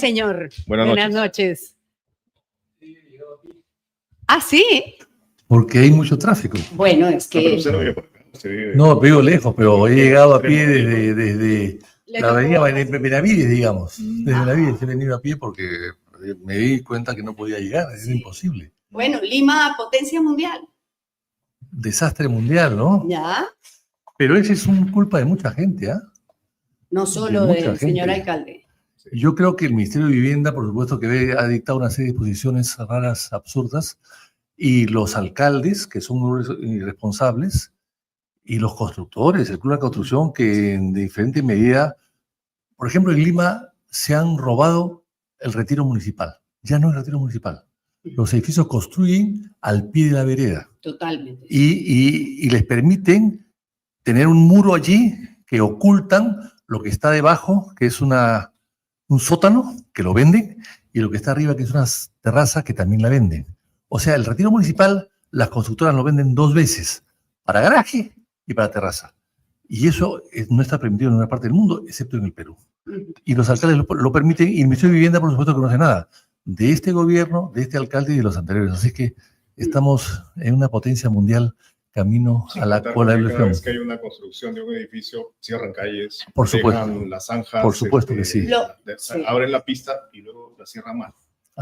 señor. Buenas noches. ¿Ah, sí? Porque hay mucho tráfico. Bueno, es que... No, pero usted no vive por acá. Usted vive... No, vivo lejos, pero he llegado a pie desde la avenida Benavides, digamos. Desde Benavides he venido a pie porque me di cuenta que no podía llegar, era imposible. Bueno, Lima, potencia mundial. Desastre mundial, ¿no? Ya. Pero ese es un culpa de mucha gente, ¿ah? No solo del señor alcalde. Yo creo que el Ministerio de Vivienda, por supuesto, que ha dictado una serie de disposiciones raras, absurdas, y los alcaldes, que son irresponsables, y los constructores, el Club de la Construcción, que en diferente medida, por ejemplo, en Lima se han robado el retiro municipal. Ya no es retiro municipal. Los edificios construyen al pie de la vereda. Totalmente. Y les permiten tener un muro allí que ocultan lo que está debajo, que es un sótano, que lo venden, y lo que está arriba, que es una terraza, que también la venden. O sea, el retiro municipal, las constructoras lo venden 2 veces, para garaje y para terraza. Y eso no está permitido en ninguna parte del mundo, excepto en el Perú. Y los alcaldes lo permiten, y el Ministerio de Vivienda, por supuesto, que no hace nada. De este gobierno, de este alcalde y de los anteriores. Así que estamos en una potencia mundial camino a la colaboración. Cada vez que hay una construcción de un edificio, cierran calles, por supuesto, dejan las zanjas, por supuesto que sí. Abren la pista y luego la cierran mal.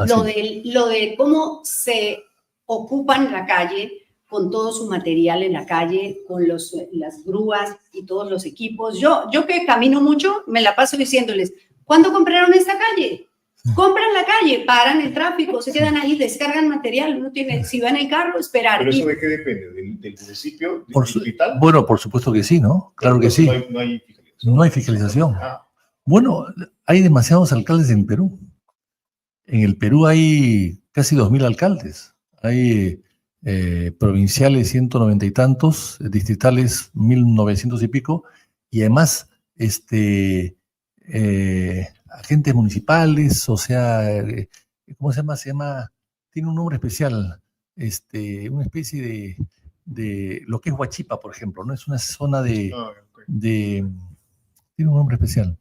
Lo de cómo se ocupan la calle con todo su material en la calle, con las grúas y todos los equipos. Yo que camino mucho, me la paso diciéndoles, ¿cuándo compraron esta calle? Compran la calle, paran el tráfico, se quedan ahí, descargan material, uno tiene, si va en el carro, esperar. ¿Pero eso de qué depende? ¿Del municipio? ¿Digital? Bueno, por supuesto que sí, ¿no? Claro que sí. No hay fiscalización. No hay fiscalización. Bueno, hay demasiados alcaldes en Perú. En el Perú hay casi 2.000 alcaldes. Hay provinciales 190 y tantos, distritales 1.900 y pico, y además agentes municipales, o sea, ¿cómo se llama? Tiene un nombre especial, una especie de lo que es Huachipa, por ejemplo, ¿no? Es una zona tiene un nombre especial,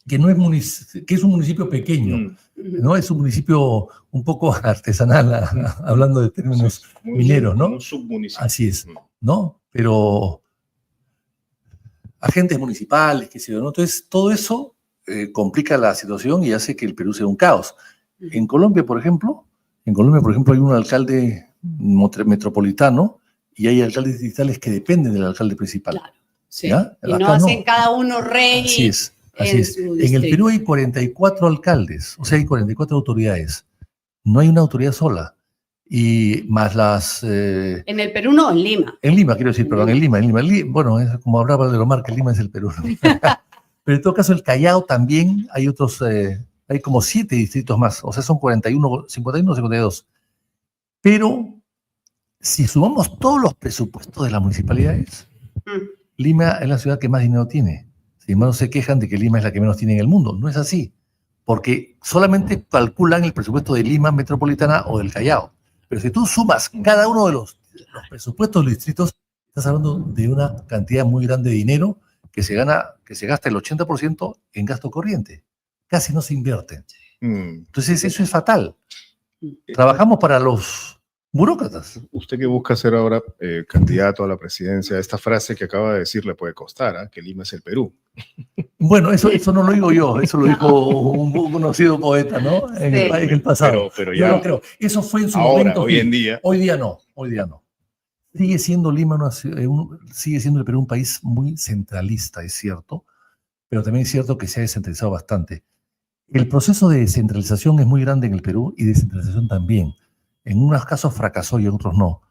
que no es que es un municipio pequeño, ¿no? Es un municipio un poco artesanal, hablando de términos mineros, ¿no? Un submunicipio. Así es, ¿no? Pero agentes municipales, qué sé yo, ¿no? Entonces, todo eso complica la situación y hace que el Perú sea un caos. En Colombia, por ejemplo, hay un alcalde metropolitano y hay alcaldes distritales que dependen del alcalde principal. Claro, sí. ¿Ya? Y no hacen cada uno rey. Así es. En el Perú hay 44 alcaldes, o sea, hay 44 autoridades. No hay una autoridad sola. Y más las... En el Perú no, en Lima. En Lima, quiero decir, perdón, en Lima. Bueno, es como hablaba de Lomar, que Lima es el Perú, ¿no? Pero en todo caso, el Callao también, hay otros, hay como 7 distritos más, o sea, son 51 o 52. Pero si sumamos todos los presupuestos de las municipalidades, Lima es la ciudad que más dinero tiene. Sin embargo, se quejan de que Lima es la que menos tiene en el mundo. No es así, porque solamente calculan el presupuesto de Lima metropolitana o del Callao. Pero si tú sumas cada uno de los presupuestos de los distritos, estás hablando de una cantidad muy grande de dinero que se gasta el 80% en gasto corriente. Casi no se invierte. Entonces, eso es fatal. Trabajamos para los burócratas. Usted que busca ser ahora candidato a la presidencia, esta frase que acaba de decir le puede costar, que Lima es el Perú. Bueno, eso no lo digo yo, eso lo dijo un conocido poeta, ¿no? En el pasado. Pero ya, yo no creo. Eso fue en su ahora, momento. Hoy en día. Hoy día no. Sigue siendo Lima sigue siendo el Perú un país muy centralista, es cierto, pero también es cierto que se ha descentralizado bastante. El proceso de descentralización es muy grande en el Perú y descentralización también. En unos casos fracasó y en otros no.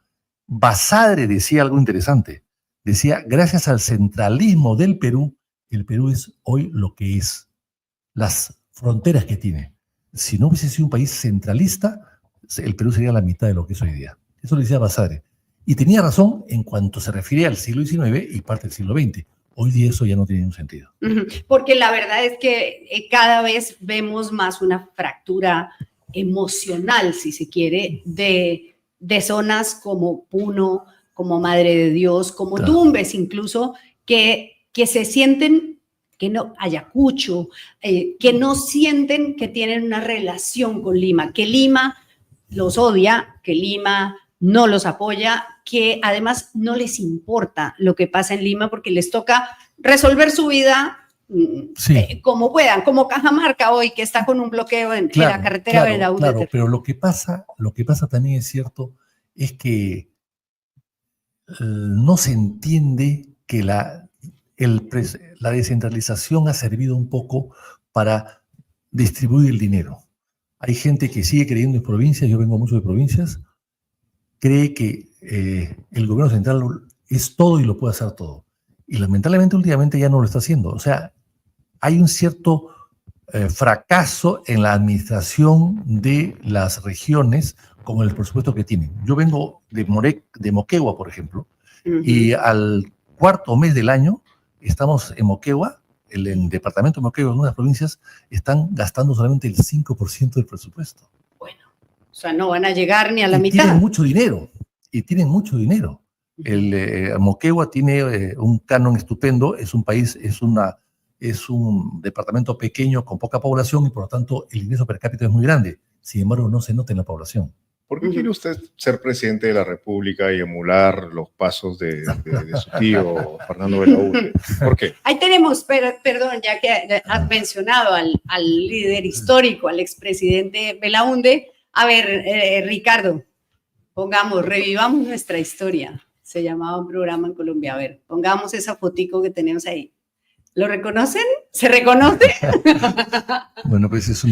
Basadre decía algo interesante. Decía, gracias al centralismo del Perú, el Perú es hoy lo que es. Las fronteras que tiene. Si no hubiese sido un país centralista, el Perú sería la mitad de lo que es hoy día. Eso lo decía Basadre. Y tenía razón en cuanto se refiere al siglo XIX y parte del siglo XX. Hoy día eso ya no tiene ningún sentido. Porque la verdad es que cada vez vemos más una fractura emocional, si se quiere, de zonas como Puno, como Madre de Dios, como Tumbes incluso, que se sienten que no, Ayacucho, que no sienten que tienen una relación con Lima, que Lima los odia, que Lima no los apoya, que además no les importa lo que pasa en Lima porque les toca resolver su vida como puedan, como Cajamarca hoy, que está con un bloqueo en la carretera de la UDT. Claro, pero lo que pasa también es cierto, es que no se entiende que la descentralización ha servido un poco para distribuir el dinero. Hay gente que sigue creyendo en provincias, yo vengo mucho de provincias, cree que el gobierno central es todo y lo puede hacer todo. Y lamentablemente últimamente ya no lo está haciendo. O sea, hay un cierto fracaso en la administración de las regiones con el presupuesto que tienen. Yo vengo de Moquegua, por ejemplo, y al cuarto mes del año estamos en Moquegua, el departamento de Moquegua, en unas provincias, están gastando solamente el 5% del presupuesto. Bueno, o sea, no van a llegar ni a la mitad. Tienen mucho dinero, Moquegua tiene un canon estupendo, es un país, es un departamento pequeño con poca población y por lo tanto el ingreso per cápita es muy grande. Sin embargo, no se nota en la población. ¿Por qué quiere usted ser presidente de la República y emular los pasos de su tío Fernando Belaúnde? ¿Por qué? Ahí tenemos, perdón, ya que has mencionado al líder histórico, al expresidente Belaúnde. A ver, Ricardo, revivamos nuestra historia. Se llamaba un programa en Colombia. A ver, pongamos esa fotico que tenemos ahí. ¿Lo reconocen? ¿Se reconoce? Bueno, pues es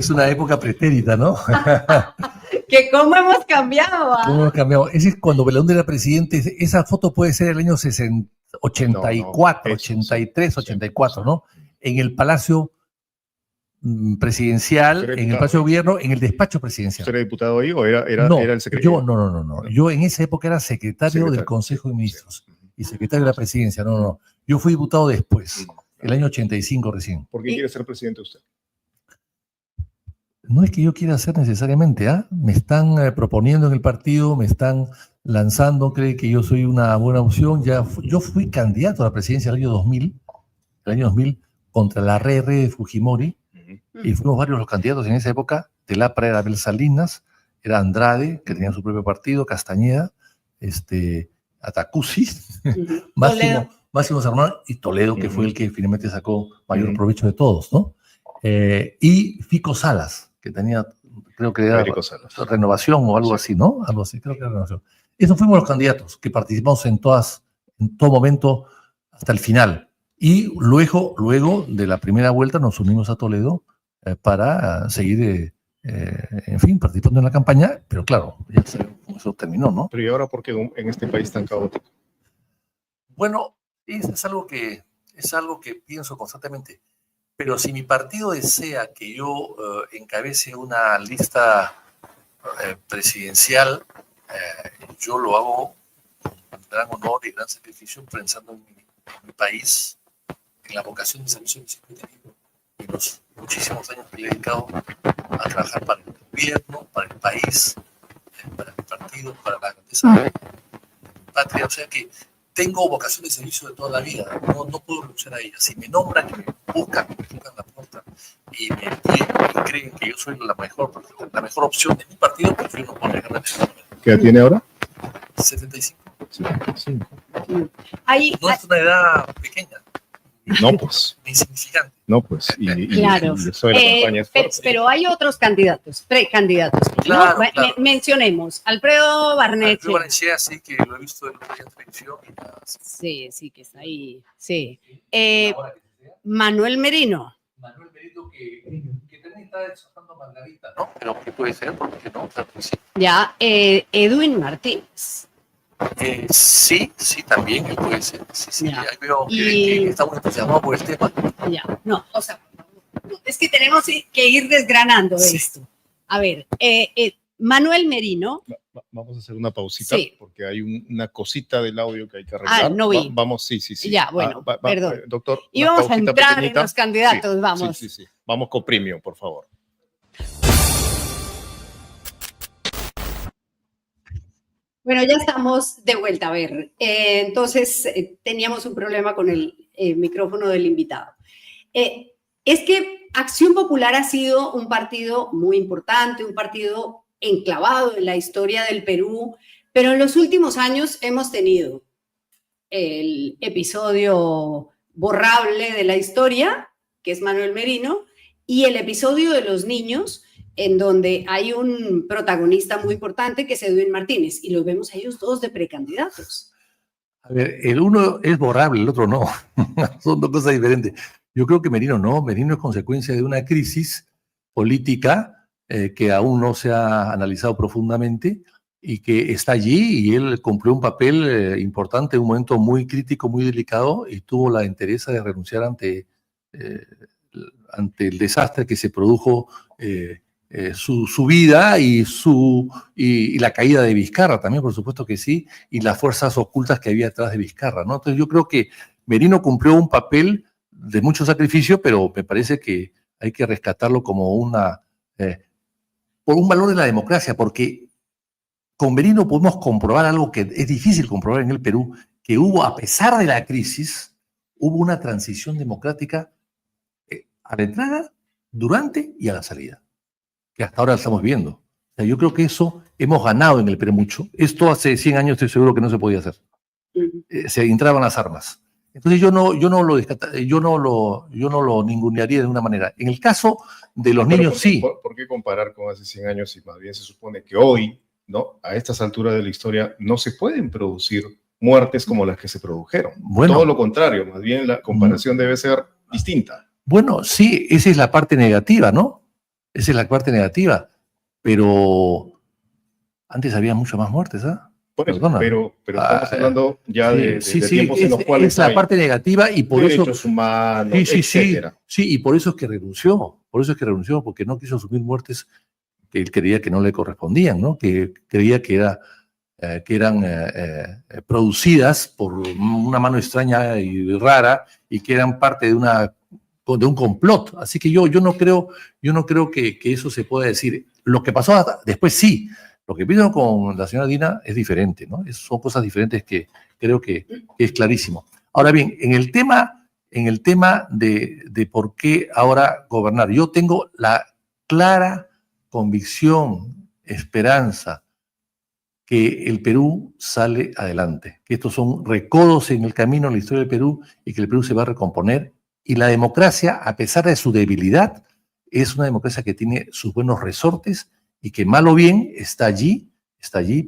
una época pretérita, ¿no? ¿Que cómo hemos cambiado? ¿Cómo hemos cambiado? Ese es cuando Belaúnde era presidente. Esa foto puede ser el año 84, 83, 84, ¿no? En el Palacio Presidencial, en el Palacio de Gobierno, en el despacho presidencial. ¿Usted era diputado ahí o era el secretario? No. Yo en esa época era secretario del Consejo de Ministros y secretario de la Presidencia. No. Yo fui diputado después, el año 85 recién. ¿Por qué quiere ser presidente usted? No es que yo quiera ser necesariamente, me están proponiendo en el partido, me están lanzando, cree que yo soy una buena opción. Yo fui candidato a la presidencia el año 2000 contra la RR de Fujimori, y fuimos varios los candidatos en esa época. Del APRA era Abel Salinas, era Andrade, que tenía su propio partido, Castañeda, Atacuzzi, Máximo Serrano y Toledo, que fue el que finalmente sacó mayor provecho de todos, ¿no? Y Fico Salas, que tenía, creo que era Renovación o algo así, ¿no? Algo así, creo que era Renovación. Esos fuimos los candidatos que participamos en todo momento hasta el final. Y luego de la primera vuelta nos unimos a Toledo para seguir, en fin, participando en la campaña, pero claro, ya eso terminó, ¿no? Pero ¿y ahora por qué en este país tan caótico? Bueno, es algo que pienso constantemente. Pero si mi partido desea que yo encabece una lista presidencial, yo lo hago con gran honor y gran sacrificio, pensando en mi país, en la vocación de servicio que siempre he tenido, en los muchísimos años que le he dedicado a trabajar para el gobierno, para el país, para mi partido, para la grandeza de mi patria. O sea que tengo vocación de servicio de toda la vida, no puedo renunciar a ella. Si me nombran, que me buscan, me tocan la puerta y creen que yo soy la mejor opción de mi partido, prefiero no poner ganas. ¿Qué edad tiene ahora? 75. Sí. No es una edad pequeña. No, pues. Insignificante. No, pues. Claro. Y eso de la campaña es fuerte. Pero hay otros precandidatos. Claro, ¿no? claro. Mencionemos. Alfredo Barnechea. Alfredo Barnechea, sí, que lo he visto en la televisión. Sí, que está ahí. Sí. Manuel Merino. Manuel Merino, que también está exhortando a Margarita, ¿no? Pero que puede ser, porque no, claro que sí. Ya. Edwin Martínez. Sí, también él puede ser. Sí, ya. Ahí veo que está muy entusiasmado por el tema. Ya, no, o sea, es que tenemos que ir desgranando esto. A ver, Manuel Merino. Vamos a hacer una pausita porque hay una cosita del audio que hay que arreglar. Ah, no vi. Vamos, sí. Ya, bueno, perdón. Doctor. Y vamos a entrar pequeñita en los candidatos, vamos. Sí. Vamos con Premium, por favor. Bueno, ya estamos de vuelta. A ver, entonces teníamos un problema con el micrófono del invitado. Es que Acción Popular ha sido un partido muy importante, un partido enclavado en la historia del Perú, pero en los últimos años hemos tenido el episodio borrable de la historia, que es Manuel Merino, y el episodio de los niños, en donde hay un protagonista muy importante que es Edwin Martínez, y los vemos a ellos dos de precandidatos. A ver, el uno es borrable, el otro no. Son dos cosas diferentes. Yo creo que Merino no. Merino es consecuencia de una crisis política que aún no se ha analizado profundamente y que está allí, y él cumplió un papel importante en un momento muy crítico, muy delicado, y tuvo la entereza de renunciar ante el desastre que se produjo, su vida y la caída de Vizcarra también, por supuesto que sí, y las fuerzas ocultas que había detrás de Vizcarra, ¿no? Entonces yo creo que Merino cumplió un papel de mucho sacrificio, pero me parece que hay que rescatarlo como por un valor de la democracia, porque con Merino podemos comprobar algo que es difícil comprobar en el Perú, que hubo, a pesar de la crisis, hubo una transición democrática a la entrada, durante y a la salida, que hasta ahora estamos viendo. O sea, yo creo que eso hemos ganado en el Perú mucho. Esto hace 100 años estoy seguro que no se podía hacer. Se entraban las armas. Entonces yo no lo ningunearía de una manera. En el caso de los niños, sí. ¿Por qué comparar con hace 100 años si más bien se supone que hoy, ¿no?, a estas alturas de la historia, no se pueden producir muertes como las que se produjeron? Bueno, todo lo contrario, más bien la comparación debe ser distinta. Bueno, sí, esa es la parte negativa, ¿no? Esa es la parte negativa. Pero antes había muchas más muertes, ¿ah? Pero estamos hablando ya de tiempos en los cuales es la parte negativa, y por eso derechos humanos, etcétera. Sí, y por eso es que renunció. Por eso es que renunció, porque no quiso asumir muertes que él creía que no le correspondían, ¿no? Que creía que eran producidas por una mano extraña y rara, y que eran parte de un complot. Así que yo no creo que eso se pueda decir. Lo que pasó después sí. Lo que pienso con la señora Dina es diferente, ¿no? Son cosas diferentes que creo que es clarísimo. Ahora bien, en el tema de por qué ahora gobernar, yo tengo la clara convicción, esperanza, que el Perú sale adelante, que estos son recodos en el camino en la historia del Perú, y que el Perú se va a recomponer. Y la democracia, a pesar de su debilidad, es una democracia que tiene sus buenos resortes, y que mal o bien está allí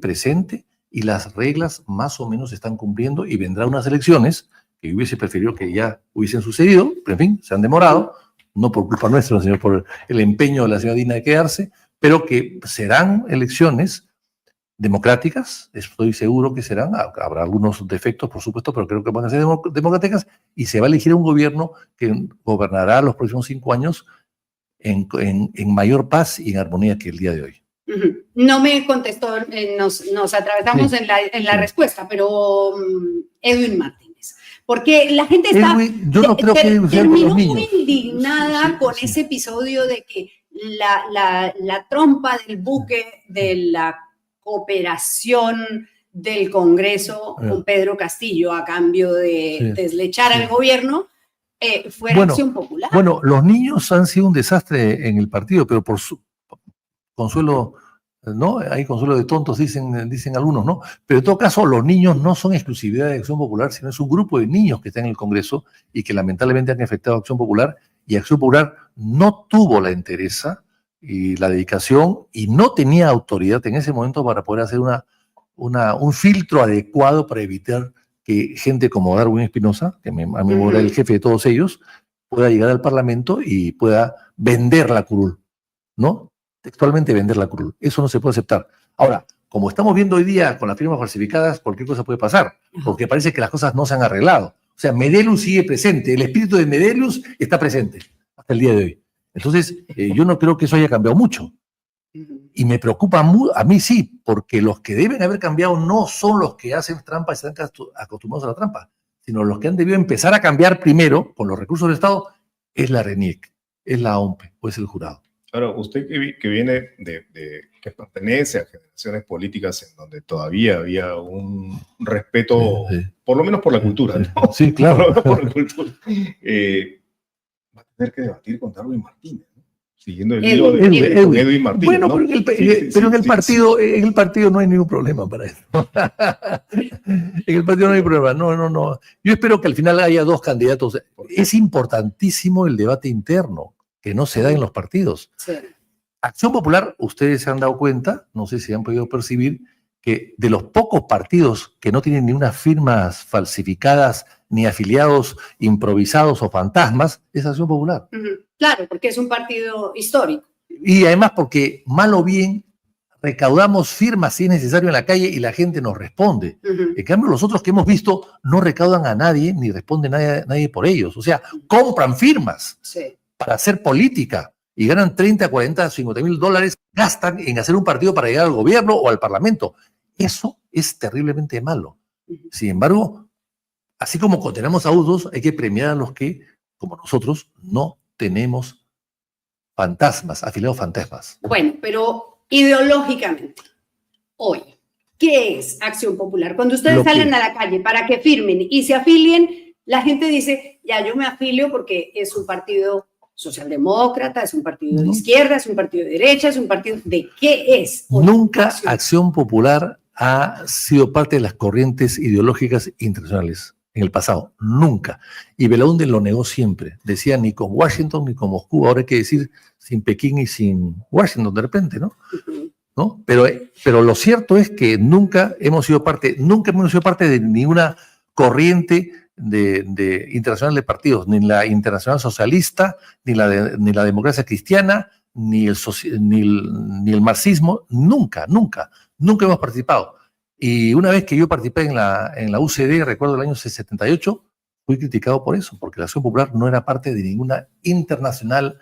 presente, y las reglas más o menos se están cumpliendo, y vendrán unas elecciones que yo hubiese preferido que ya hubiesen sucedido, pero en fin, se han demorado, no por culpa nuestra, sino por el empeño de la señora Dina de quedarse, pero que serán elecciones democráticas, estoy seguro que serán, habrá algunos defectos, por supuesto, pero creo que van a ser democráticas, y se va a elegir un gobierno que gobernará los próximos 5 años en mayor paz y en armonía que el día de hoy. No me contestó, nos atravesamos en la respuesta, pero Edwin Martínez, porque la gente está yo no creo que terminó muy indignada con ese episodio de que la trompa del buque de la cooperación del Congreso con Pedro Castillo a cambio de deslechar al gobierno fuera Acción Popular. Bueno, los niños han sido un desastre en el partido, pero por su consuelo, ¿no? Hay consuelo de tontos, dicen algunos, ¿no? Pero en todo caso, los niños no son exclusividad de Acción Popular, sino es un grupo de niños que están en el Congreso y que lamentablemente han afectado a Acción Popular, y Acción Popular no tuvo la entereza y la dedicación, y no tenía autoridad en ese momento para poder hacer un filtro adecuado para evitar que gente como Darwin Espinosa, que a mí me era el jefe de todos ellos, pueda llegar al Parlamento y pueda vender la curul, ¿no? Textualmente vender la curul. Eso no se puede aceptar. Ahora, como estamos viendo hoy día con las firmas falsificadas, cualquier cosa puede pasar, porque parece que las cosas no se han arreglado. O sea, Medellus sigue presente, el espíritu de Medellus está presente hasta el día de hoy. Entonces, yo no creo que eso haya cambiado mucho. Y me preocupa a mí sí, porque los que deben haber cambiado no son los que hacen trampa y están acostumbrados a la trampa, sino los que han debido empezar a cambiar primero con los recursos del Estado es la RENIEC, es la OMPE o es el jurado. Ahora, usted que viene que pertenece a generaciones políticas en donde todavía había un respeto, Sí. por lo menos por la cultura, ¿no? Sí, claro. Por la cultura. Va a tener que debatir con Darwin Martínez, ¿no? Siguiendo el hilo de Edwin Martínez. Bueno, ¿no? pero en el partido no hay ningún problema para eso. En el partido no hay problema. No. Yo espero que al final haya dos candidatos. Es importantísimo el debate interno, que no se da en los partidos. Sí. Acción Popular, ustedes se han dado cuenta, no sé si han podido percibir, que de los pocos partidos que no tienen ni unas firmas falsificadas, ni afiliados improvisados o fantasmas, es Acción Popular. Claro, porque es un partido histórico. Y además porque, mal o bien, recaudamos firmas si es necesario en la calle y la gente nos responde. En cambio, los otros que hemos visto no recaudan a nadie ni responde nadie por ellos. O sea, compran firmas para hacer política y ganan 30, 40, 50 mil dólares, gastan en hacer un partido para llegar al gobierno o al parlamento. Eso es terriblemente malo. Sin embargo, así como condenamos a otros, hay que premiar a los que, como nosotros, no tenemos fantasmas, afiliados fantasmas. Bueno, pero ideológicamente, hoy, ¿qué es Acción Popular? Cuando ustedes salen a la calle para que firmen y se afilien, la gente dice, ya yo me afilio porque es un partido socialdemócrata, es un partido de izquierda, es un partido de derecha, es un partido... ¿De qué es? Nunca Acción Popular ha sido parte de las corrientes ideológicas internacionales en el pasado, nunca. Y Belaúnde lo negó siempre. Decía ni con Washington ni con Moscú, ahora hay que decir sin Pekín y sin Washington de repente, ¿no? ¿No? Pero lo cierto es que nunca hemos sido parte de ninguna corriente internacional de partidos, ni la internacional socialista, ni la democracia cristiana, ni el marxismo, nunca hemos participado. Y una vez que yo participé en la UCD, recuerdo el año 78, fui criticado por eso, porque la Acción Popular no era parte de ninguna internacional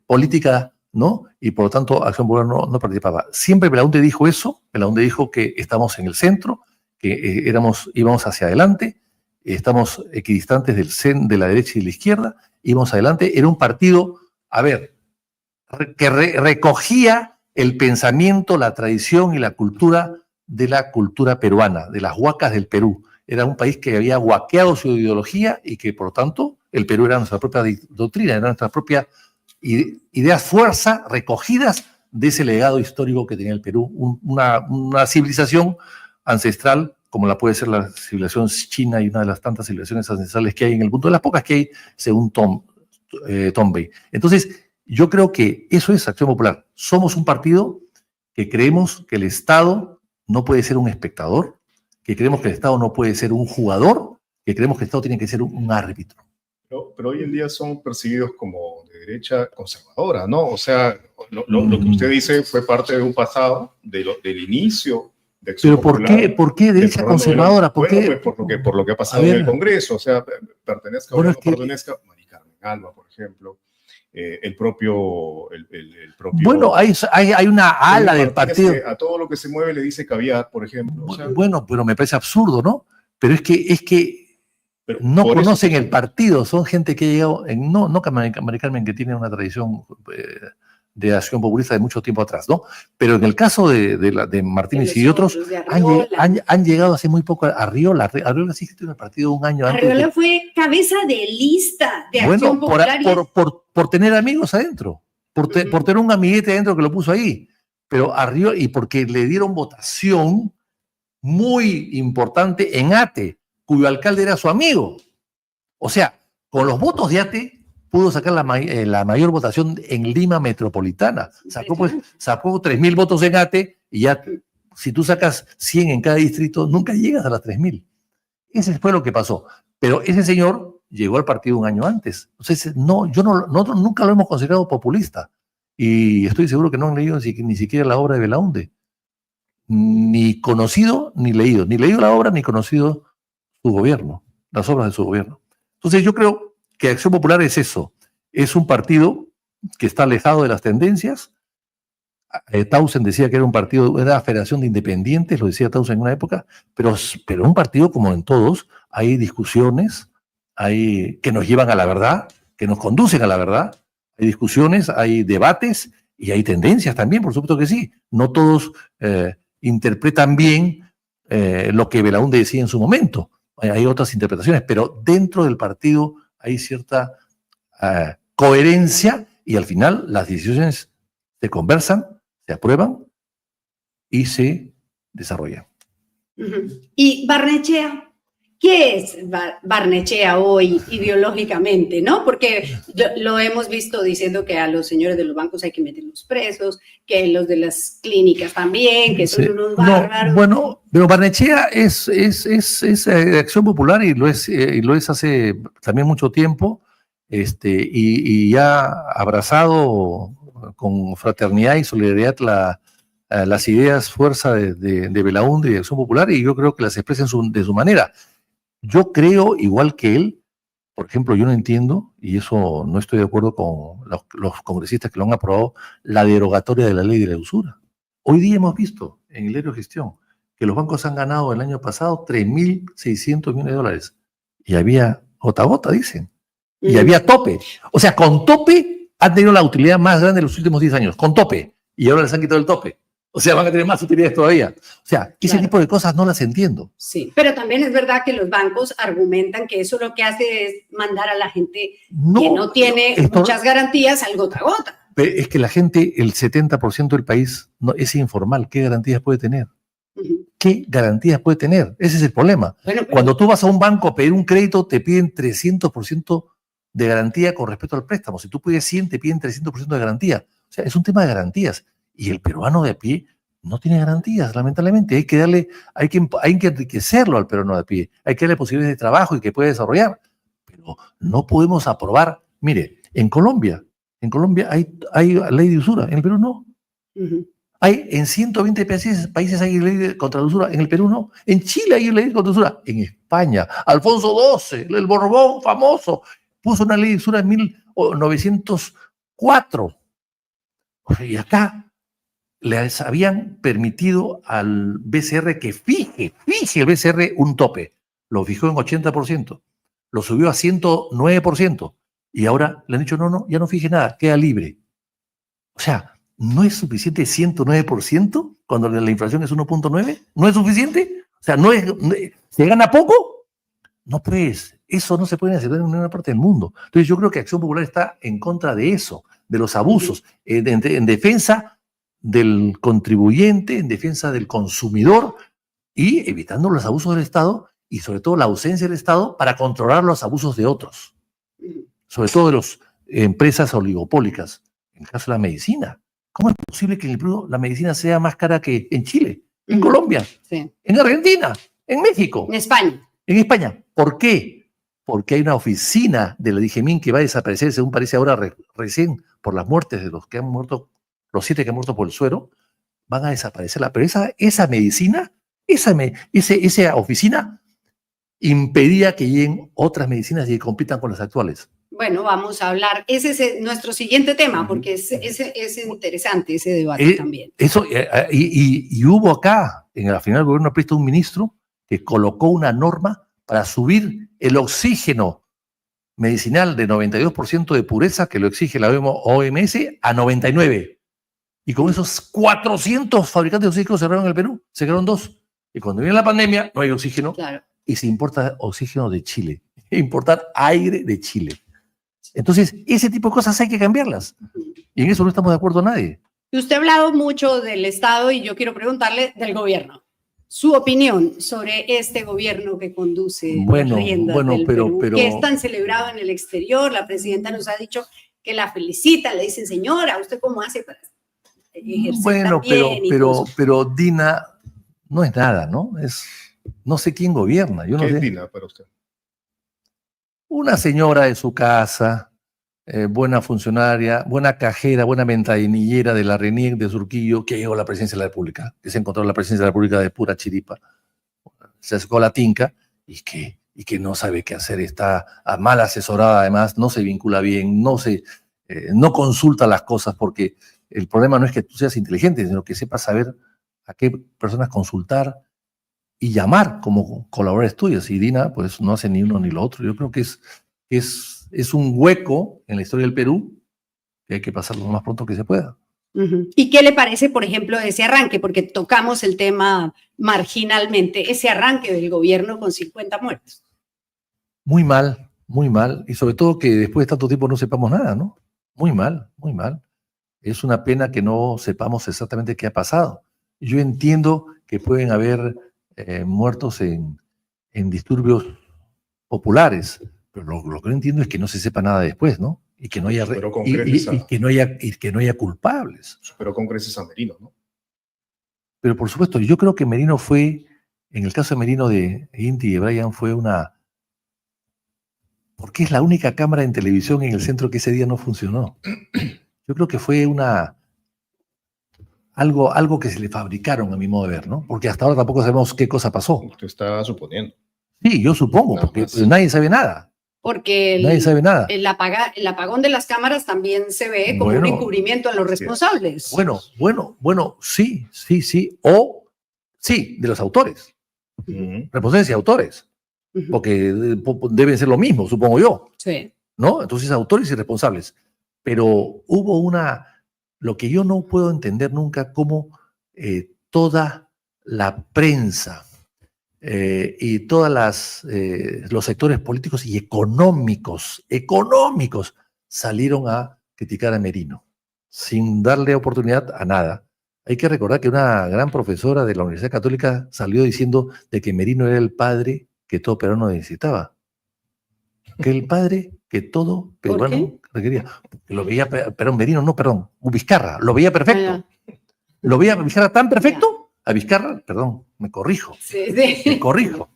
política, ¿no? Y por lo tanto Acción Popular no participaba. Siempre Belaúnde dijo eso, Belaúnde dijo que estamos en el centro, que íbamos hacia adelante, estamos equidistantes de la derecha y de la izquierda, íbamos adelante. Era un partido, que recogía el pensamiento, la tradición y la cultura de la cultura peruana, de las huacas del Perú. Era un país que había huaqueado su ideología y que, por lo tanto, el Perú era nuestra propia doctrina, era nuestra propia ideas fuerza recogidas de ese legado histórico que tenía el Perú, una civilización ancestral como la puede ser la civilización china y una de las tantas civilizaciones ancestrales que hay en el mundo, de las pocas que hay, según Tombey. Entonces, yo creo que eso es Acción Popular. Somos un partido que creemos que el Estado no puede ser un espectador, que creemos que el Estado no puede ser un jugador, que creemos que el Estado tiene que ser un árbitro. Pero hoy en día son percibidos como de derecha conservadora, ¿no? O sea, lo que usted dice fue parte de un pasado, del inicio de Acción Popular. ¿Pero por qué derecha conservadora? Pues por lo que ha pasado en el Congreso, o sea, pertenezca o no pertenezca, Mari Carmen Alba, por ejemplo, el propio... Bueno, hay una ala del partido. A todo lo que se mueve le dice caviar, por ejemplo. O sea, bueno, pero me parece absurdo, ¿no? Pero es que no conocen el partido, son gente que ha llegado, no Mari Carmen, que tiene una tradición de acción populista de mucho tiempo atrás, ¿no? Pero en el caso de Martínez y otros, han llegado hace muy poco a Arriola. Arriola sí que tiene el partido un año antes. Arriola fue cabeza de lista de Acción Popular. Por tener amigos adentro, por tener un amiguete adentro que lo puso ahí. Pero Arriola, y porque le dieron votación muy importante en Ate, cuyo alcalde era su amigo. O sea, con los votos de Ate pudo sacar la mayor votación en Lima metropolitana. Sacó 3.000 votos en Ate y ya, si tú sacas 100 en cada distrito, nunca llegas a las 3.000. Ese fue lo que pasó. Pero ese señor llegó al partido un año antes. Entonces, nosotros nunca lo hemos considerado populista. Y estoy seguro que no han leído ni siquiera la obra de Belaúnde. Ni conocido, ni leído. Ni leído la obra, ni conocido su gobierno, las obras de su gobierno. Entonces yo creo que Acción Popular es eso, es un partido que está alejado de las tendencias. Tausen decía que era un partido, era una federación de independientes, lo decía Tausen en una época, pero un partido como en todos, hay discusiones, hay que nos llevan a la verdad, que nos conducen a la verdad, Hay discusiones, hay debates y hay tendencias también, por supuesto que sí. No todos interpretan bien lo que Belaúnde decía en su momento. Hay otras interpretaciones, pero dentro del partido hay cierta coherencia y al final las decisiones se conversan, se aprueban y se desarrollan. ¿Y Barnechea? ¿Qué es Barnechea hoy ideológicamente, no? Porque lo hemos visto diciendo que a los señores de los bancos hay que meterlos presos, que los de las clínicas también, que son unos bárbaros. No, bueno, pero Barnechea es Acción Popular y lo es hace también mucho tiempo, y ya abrazado con fraternidad y solidaridad las ideas fuerza de Belaúnde y de Acción Popular, y yo creo que las expresa de su manera. Yo creo, igual que él, por ejemplo, yo no entiendo, y eso no estoy de acuerdo con los congresistas que lo han aprobado, la derogatoria de la ley de la usura. Hoy día hemos visto en el diario Gestión que los bancos han ganado el año pasado 3.600 millones de dólares. Y había gota a gota, dicen. Y había tope. O sea, con tope han tenido la utilidad más grande de los últimos 10 años. Con tope. Y ahora les han quitado el tope. O sea, van a tener más utilidades todavía. O sea, ese tipo de cosas no las entiendo. Sí, pero también es verdad que los bancos argumentan que eso lo que hace es mandar a la gente que no tiene muchas garantías al gota a gota. Pero es que la gente, el 70% del país es informal. ¿Qué garantías puede tener? ¿Qué garantías puede tener? Ese es el problema. Bueno, cuando tú vas a un banco a pedir un crédito, te piden 300% de garantía con respecto al préstamo. Si tú pides 100, te piden 300% de garantía. O sea, es un tema de garantías. Y el peruano de a pie no tiene garantías, lamentablemente. Hay que enriquecerlo al peruano de a pie. Hay que darle posibilidades de trabajo y que pueda desarrollar. Pero no podemos aprobar. Mire, en Colombia hay ley de usura, en el Perú no. En 120 países hay ley contra la usura, en el Perú no. En Chile hay ley contra la usura. En España, Alfonso XII, el Borbón famoso, puso una ley de usura en 1904. Y acá les habían permitido al BCR que fije el BCR un tope. Lo fijó en 80%, lo subió a 109%, y ahora le han dicho, no, ya no fije nada, queda libre. O sea, ¿no es suficiente 109% cuando la inflación es 1.9? ¿No es suficiente? O sea, ¿se gana poco? No, pues, eso no se puede hacer en ninguna parte del mundo. Entonces yo creo que Acción Popular está en contra de eso, de los abusos, en defensa del contribuyente, en defensa del consumidor y evitando los abusos del Estado y sobre todo la ausencia del Estado para controlar los abusos de otros, sobre todo de las empresas oligopólicas. En el caso de la medicina, ¿cómo es posible que en el Perú la medicina sea más cara que en Chile, en Colombia, en Argentina, en México, en España? En España. ¿Por qué? Porque hay una oficina de la DIGEMIN que va a desaparecer, según parece ahora recién, por las muertes de los que han muerto. Los 7 que han muerto por el suero, van a desaparecerla. Pero esa medicina, esa oficina impedía que lleguen otras medicinas y que compitan con las actuales. Bueno, vamos a hablar. Ese es nuestro siguiente tema, porque es interesante ese debate también. Y hubo acá, en la final del gobierno aprista, un ministro que colocó una norma para subir el oxígeno medicinal de 92% de pureza, que lo exige la OMS, a 99%. Y con esos 400 fabricantes de oxígeno cerraron en el Perú, se quedaron 2. Y cuando viene la pandemia, no hay oxígeno. Claro. Y se importa oxígeno de Chile. Importar aire de Chile. Entonces, ese tipo de cosas hay que cambiarlas. Y en eso no estamos de acuerdo nadie. Y usted ha hablado mucho del Estado y yo quiero preguntarle del gobierno. Su opinión sobre este gobierno que conduce las riendas del Perú, que es tan celebrado en el exterior. La presidenta nos ha dicho que la felicita, le dicen, señora, ¿usted cómo hace para Bueno, pero Dina no es nada, ¿no? No sé quién gobierna. Yo no sé. ¿Qué es Dina para usted? Una señora de su casa, buena funcionaria, buena cajera, buena ventanillera de la RENIEC de Surquillo, que llegó a la presidencia de la República, que se encontró en la presidencia de la República de pura chiripa. Se acercó a la tinca y que no sabe qué hacer, está mal asesorada además, no se vincula bien, no consulta las cosas porque el problema no es que tú seas inteligente, sino que sepas saber a qué personas consultar y llamar como colaboradores tuyos. Y Dina, pues no hace ni uno ni lo otro. Yo creo que es un hueco en la historia del Perú que hay que pasarlo lo más pronto que se pueda. ¿Y qué le parece, por ejemplo, de ese arranque? Porque tocamos el tema marginalmente, ese arranque del gobierno con 50 muertos. Muy mal, y sobre todo que después de tanto tiempo no sepamos nada, ¿no? Muy mal, muy mal. Es una pena que no sepamos exactamente qué ha pasado. Yo entiendo que pueden haber muertos en disturbios populares, pero lo que no entiendo es que no se sepa nada después, ¿no? Y que no haya, que no haya culpables. Superó con creces a Merino, ¿no? Pero por supuesto, yo creo que Merino fue, en el caso de Merino de Inti y de Brian, fue porque es la única cámara en televisión en el centro que ese día no funcionó. Yo creo que fue algo que se le fabricaron, a mi modo de ver, ¿no? Porque hasta ahora tampoco sabemos qué cosa pasó. Usted está suponiendo. Sí, yo supongo, porque nadie sabe nada. Porque nadie sabe nada. El apagón de las cámaras también se ve como un encubrimiento a los responsables. Bueno, sí. O sí, de los autores. Responsables y autores. Porque deben ser lo mismo, supongo yo. Sí. ¿No? Entonces, autores y responsables. Pero hubo lo que yo no puedo entender nunca, cómo toda la prensa y todos los sectores políticos y económicos salieron a criticar a Merino, sin darle oportunidad a nada. Hay que recordar que una gran profesora de la Universidad Católica salió diciendo de que Merino era el padre que todo peruano necesitaba. Que el padre que todo peruano requería. Lo veía, Vizcarra, lo veía perfecto. Lo veía Vizcarra tan perfecto. A Vizcarra, perdón, me corrijo. Sí. Me corrijo.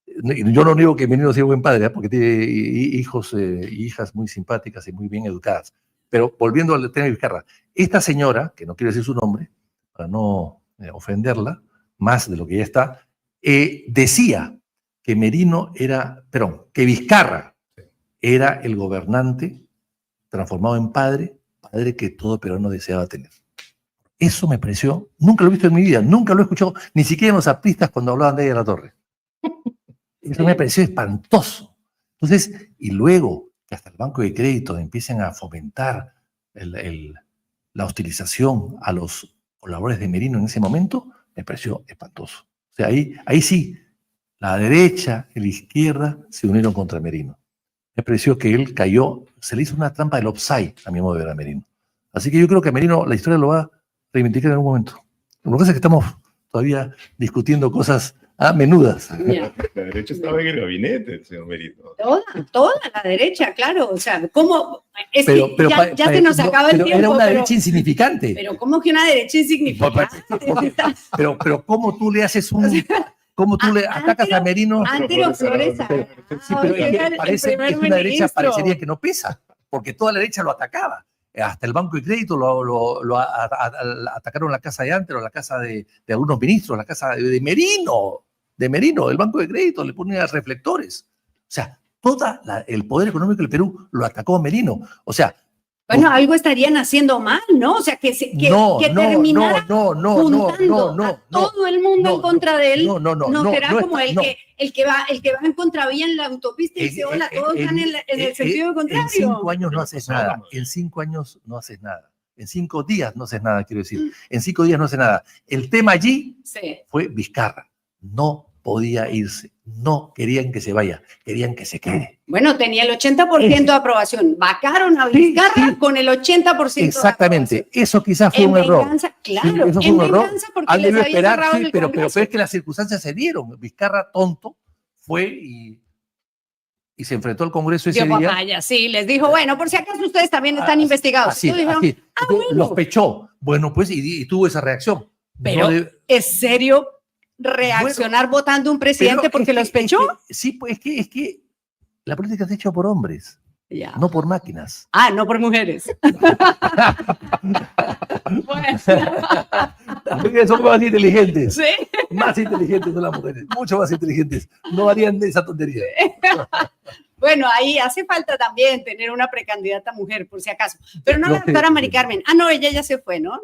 Yo no niego que Merino sea buen padre, porque tiene hijos y hijas muy simpáticas y muy bien educadas. Pero volviendo al tema de Vizcarra, esta señora, que no quiero decir su nombre, para no ofenderla, más de lo que ya está, decía que que Vizcarra era el gobernante transformado en padre que todo peruano deseaba tener. Eso me pareció, nunca lo he visto en mi vida, nunca lo he escuchado, ni siquiera en los apristas cuando hablaban de ella de la Torre. Eso me pareció espantoso. Entonces, y luego que hasta el Banco de Crédito empiecen a fomentar la hostilización a los colaboradores de Merino en ese momento, me pareció espantoso. O sea, ahí sí, la derecha y la izquierda se unieron contra Merino. Me pareció que él cayó, se le hizo una trampa del offside, a mi modo de ver, a Merino. Así que yo creo que Merino, la historia lo va a reivindicar en algún momento. Lo que pasa es que estamos todavía discutiendo cosas menudas. La derecha estaba en el gabinete, señor Merino. Toda la derecha, claro. O sea, ¿cómo? Es que ya se nos acaba el tiempo. Era una derecha insignificante. Pero ¿cómo que una derecha insignificante? Pero ¿cómo tú le haces ¿cómo tú le atacas a Merino? Antero Floreza. Pero parece que es una derecha, parecería que no pesa, porque toda la derecha lo atacaba. Hasta el Banco de Crédito lo atacaron la casa de Antero, la casa de algunos ministros, la casa de Merino, el Banco de Crédito le ponía reflectores. O sea, el poder económico del Perú lo atacó a Merino. O sea, bueno, algo estarían haciendo mal, ¿no? O sea, que terminara juntando todo el mundo en contra de él. No será como el que va en contravía en la autopista y dice, hola, todos van en el sentido contrario. En 5 años no haces nada. En 5 años no haces nada. En 5 días no haces nada, quiero decir. En 5 días no haces nada. El tema allí fue Vizcarra. No podía irse. No querían que se vaya. Querían que se quede. Bueno, tenía el 80% de aprobación. Vacaron a Vizcarra con el 80% exactamente. De aprobación. Eso quizás fue un error. Claro, eso fue un error. Han debido esperar, pero es que las circunstancias se dieron. Vizcarra, tonto, fue y se enfrentó al Congreso ese día. Papaya, sí, les dijo, bueno, por si acaso ustedes también están investigados. Así. Bueno. Los pechó. Bueno, pues, y tuvo esa reacción. Pero, ¿es serio reaccionar votando un presidente porque los pechó? Sí, pues es que la política está hecha por hombres, no por máquinas. No por mujeres. Son más inteligentes. ¿Sí? Más inteligentes son las mujeres, mucho más inteligentes. No harían esa tontería. Bueno, ahí hace falta también tener una precandidata mujer, por si acaso. Pero no la doctora Mari Carmen. No, ella ya se fue, ¿no?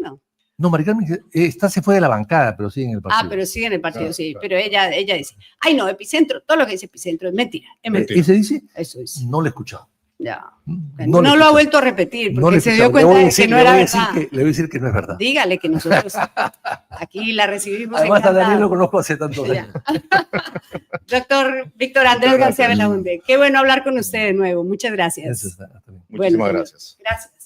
No, Mari Carmen se fue de la bancada, pero sigue en el partido. Pero sigue en el partido, sí. Pero ella dice, Epicentro, todo lo que dice Epicentro es mentira. ¿Ese dice? Eso dice. No lo he escuchado. Ya. No No lo ha vuelto a repetir porque se dio cuenta de que no era verdad. Le voy a decir que no es verdad. Dígale que nosotros aquí la recibimos. Además, a Daniel lo conozco hace tantos años. Doctor Víctor Andrés García Belaúnde, qué bueno hablar con usted de nuevo. Muchas gracias. Muchísimas gracias. Gracias.